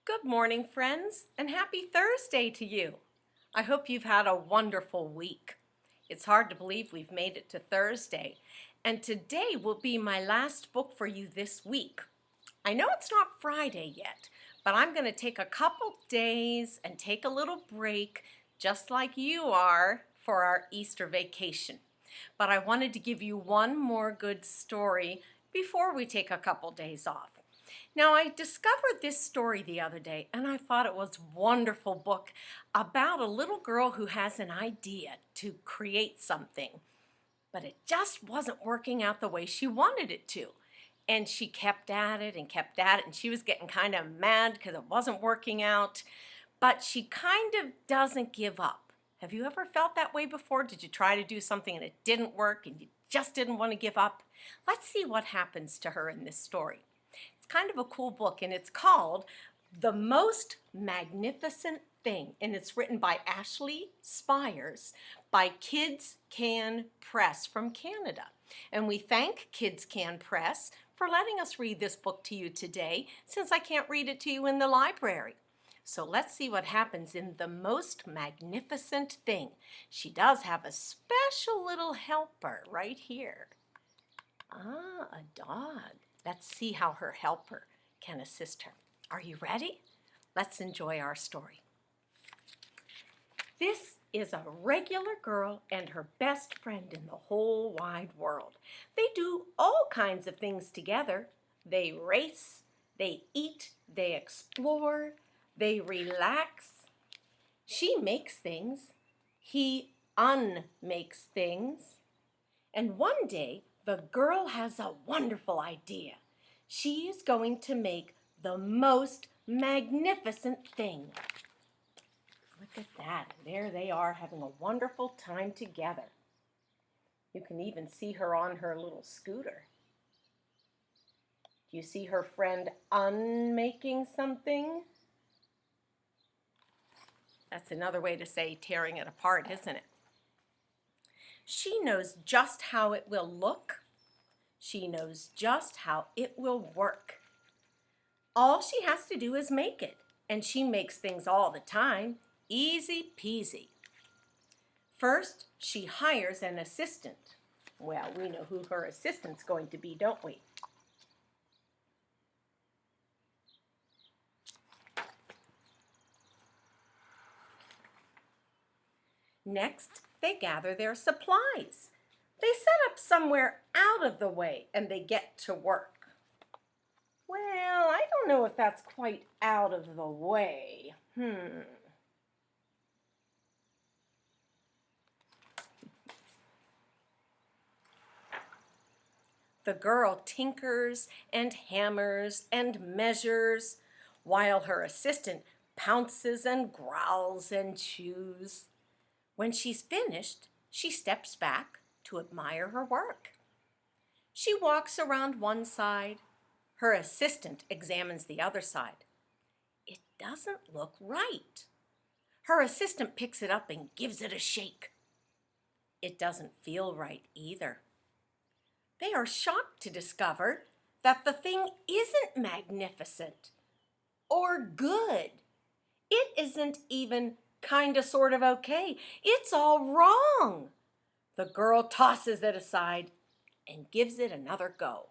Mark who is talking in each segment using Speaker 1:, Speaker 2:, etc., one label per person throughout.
Speaker 1: Good morning, friends, and happy Thursday to you. I hope you've had a wonderful week. It's hard to believe we've made it to Thursday, and today will be my last book for you this week. I know it's not Friday yet, but I'm going to take a couple days and take a little break, just like you are, for our Easter vacation. But I wanted to give you one more good story before we take a couple days off. Now, I discovered this story the other day, and I thought it was a wonderful book about a little girl who has an idea to create something, but it just wasn't working out the way she wanted it to. And she kept at it and kept at it, and she was getting kind of mad because it wasn't working out, but she kind of doesn't give up. Have you ever felt that way before? Did you try to do something and it didn't work and you just didn't want to give up? Let's see what happens to her in this story. It's kind of a cool book, and it's called The Most Magnificent Thing, and it's written by Ashley Spires by Kids Can Press from Canada. And we thank Kids Can Press for letting us read this book to you today, since I can't read it to you in the library. So let's see what happens in The Most Magnificent Thing. She does have a special little helper right here. A dog. Let's see how her helper can assist her. Are you ready? Let's enjoy our story. This is a regular girl and her best friend in the whole wide world. They do all kinds of things together. They race, they eat, they explore, they relax. She makes things. He unmakes things. And one day, the girl has a wonderful idea. She is going to make the most magnificent thing. Look at that. There they are having a wonderful time together. You can even see her on her little scooter. Do you see her friend unmaking something? That's another way to say tearing it apart, isn't it? She knows just how it will look. She knows just how it will work. All she has to do is make it, and she makes things all the time. Easy peasy. First, she hires an assistant. Well, we know who her assistant's going to be, don't we? Next, they gather their supplies. They set up somewhere out of the way and they get to work. Well, I don't know if that's quite out of the way. The girl tinkers and hammers and measures, while her assistant pounces and growls and chews. When she's finished, she steps back to admire her work. She walks around one side. Her assistant examines the other side. It doesn't look right. Her assistant picks it up and gives it a shake. It doesn't feel right either. They are shocked to discover that the thing isn't magnificent or good. It isn't even kinda sort of okay. It's all wrong. The girl tosses it aside and gives it another go.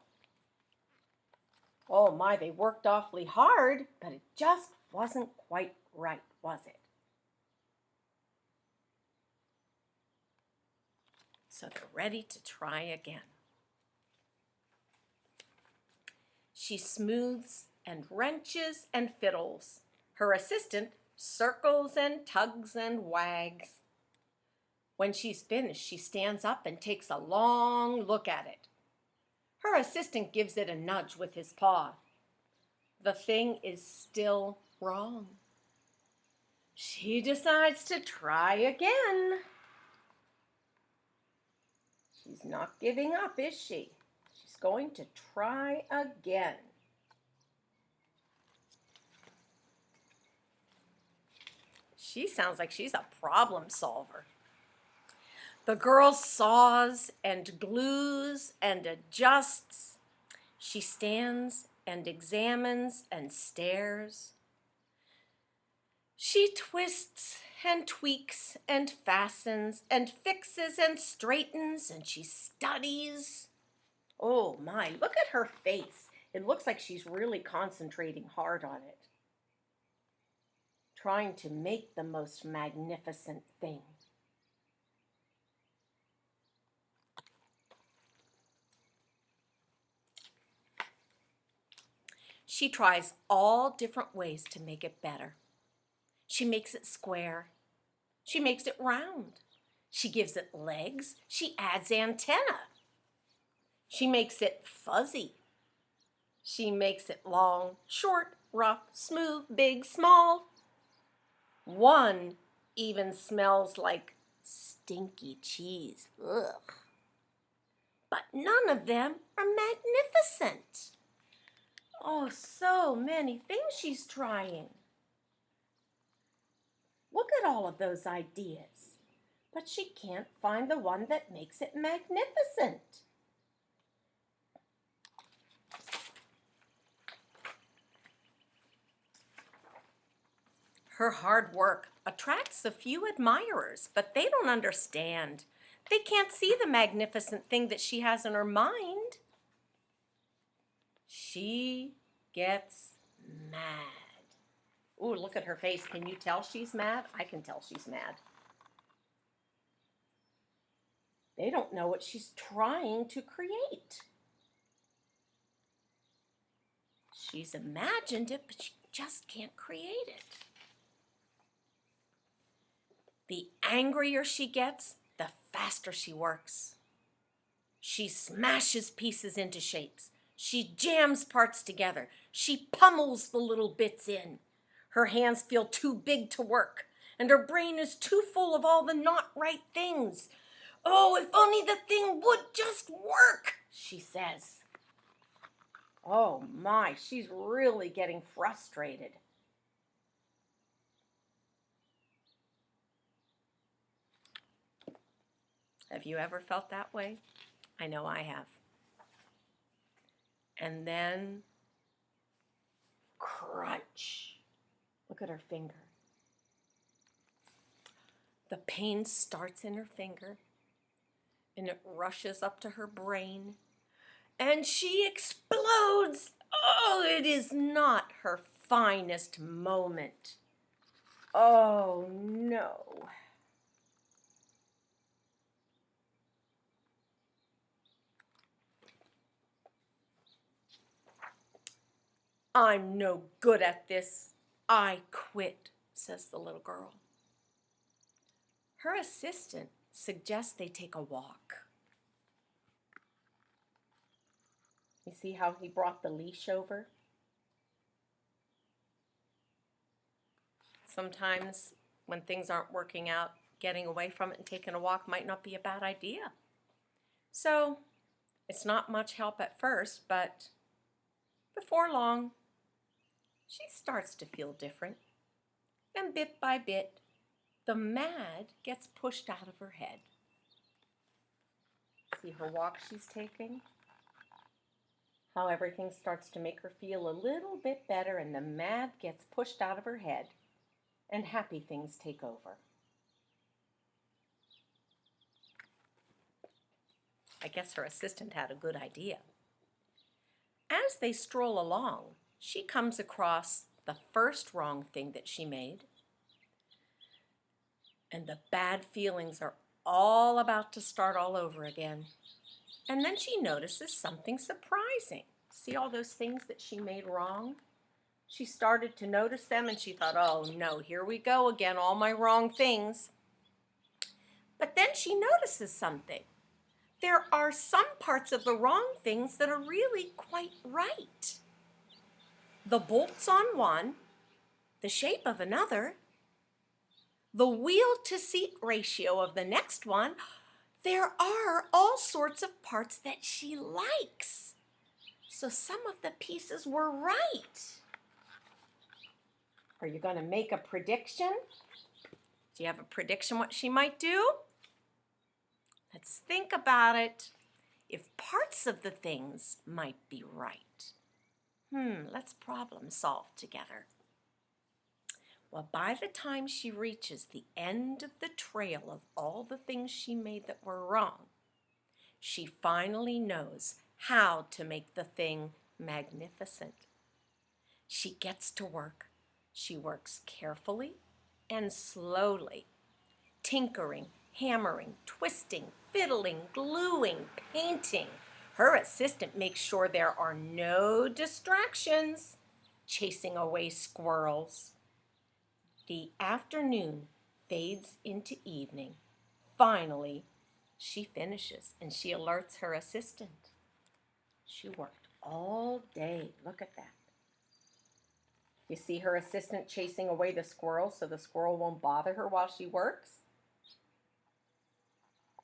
Speaker 1: Oh my, they worked awfully hard, but it just wasn't quite right, was it? So they're ready to try again. She smooths and wrenches and fiddles. Her assistant circles and tugs and wags. When she's finished, she stands up and takes a long look at it. Her assistant gives it a nudge with his paw. The thing is still wrong. She decides to try again. She's not giving up, is she? She's going to try again. She sounds like she's a problem solver. The girl saws and glues and adjusts. She stands and examines and stares. She twists and tweaks and fastens and fixes and straightens and she studies. Oh my, look at her face. It looks like she's really concentrating hard on it, trying to make the most magnificent thing. She tries all different ways to make it better. She makes it square. She makes it round. She gives it legs. She adds antenna. She makes it fuzzy. She makes it long, short, rough, smooth, big, small. One even smells like stinky cheese. Ugh. But none of them are magnificent. Oh, so many things she's trying. Look at all of those ideas. But she can't find the one that makes it magnificent. Her hard work attracts a few admirers, but they don't understand. They can't see the magnificent thing that she has in her mind. She gets mad. Ooh, look at her face. Can you tell she's mad? I can tell she's mad. They don't know what she's trying to create. She's imagined it, but she just can't create it. The angrier she gets, the faster she works. She smashes pieces into shapes. She jams parts together. She pummels the little bits in. Her hands feel too big to work, and her brain is too full of all the not right things. Oh, if only the thing would just work, she says. Oh my, she's really getting frustrated. Have you ever felt that way? I know I have. And then, crunch. Look at her finger. The pain starts in her finger, and it rushes up to her brain, and she explodes. Oh, it is not her finest moment. Oh, no. I'm no good at this. I quit, says the little girl. Her assistant suggests they take a walk. You see how he brought the leash over? Sometimes when things aren't working out, getting away from it and taking a walk might not be a bad idea. So it's not much help at first, but before long, she starts to feel different. And bit by bit, the mad gets pushed out of her head. See her walk she's taking? How everything starts to make her feel a little bit better, and the mad gets pushed out of her head, and happy things take over. I guess her assistant had a good idea. As they stroll along, she comes across the first wrong thing that she made, and the bad feelings are all about to start all over again. And then she notices something surprising. See all those things that she made wrong? She started to notice them, and she thought, oh no, here we go again, all my wrong things. But then she notices something. There are some parts of the wrong things that are really quite right. The bolts on one, the shape of another, the wheel to seat ratio of the next one. There are all sorts of parts that she likes. So some of the pieces were right. Are you going to make a prediction? Do you have a prediction what she might do? Let's think about it. If parts of the things might be right. Let's problem solve together. Well, by the time she reaches the end of the trail of all the things she made that were wrong, she finally knows how to make the thing magnificent. She gets to work. She works carefully and slowly, tinkering, hammering, twisting, fiddling, gluing, painting. Her assistant makes sure there are no distractions, chasing away squirrels. The afternoon fades into evening. Finally, she finishes and she alerts her assistant. She worked all day. Look at that. You see her assistant chasing away the squirrel so the squirrel won't bother her while she works?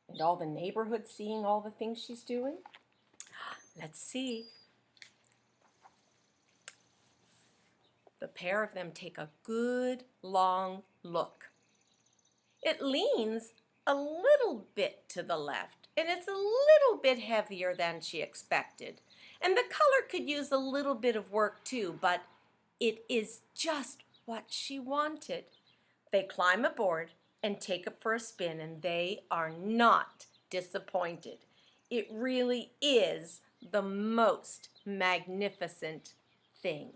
Speaker 1: And all the neighborhood seeing all the things she's doing? Let's see. The pair of them take a good long look. It leans a little bit to the left, and it's a little bit heavier than she expected. And the color could use a little bit of work too, but it is just what she wanted. They climb aboard and take it for a spin, and they are not disappointed. It really is the most magnificent thing.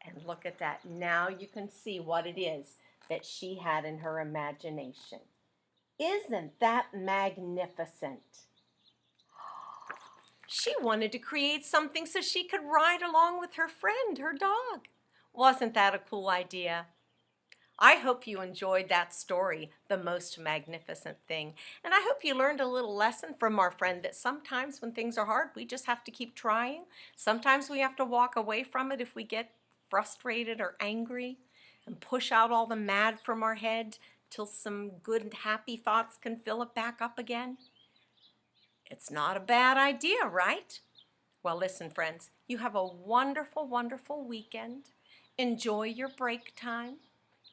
Speaker 1: And look at that. Now you can see what it is that she had in her imagination. Isn't that magnificent? She wanted to create something so she could ride along with her friend, her dog. Wasn't that a cool idea? I hope you enjoyed that story, The Most Magnificent Thing. And I hope you learned a little lesson from our friend that sometimes when things are hard, we just have to keep trying. Sometimes we have to walk away from it if we get frustrated or angry and push out all the mad from our head till some good and happy thoughts can fill it back up again. It's not a bad idea, right? Well, listen, friends, you have a wonderful, wonderful weekend. Enjoy your break time.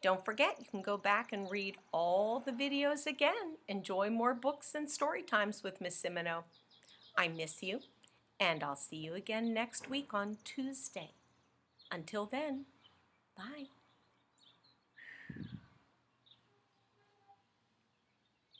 Speaker 1: Don't forget, you can go back and read all the videos again. Enjoy more books and story times with Miss Cimino. I miss you, and I'll see you again next week on Tuesday. Until then, bye.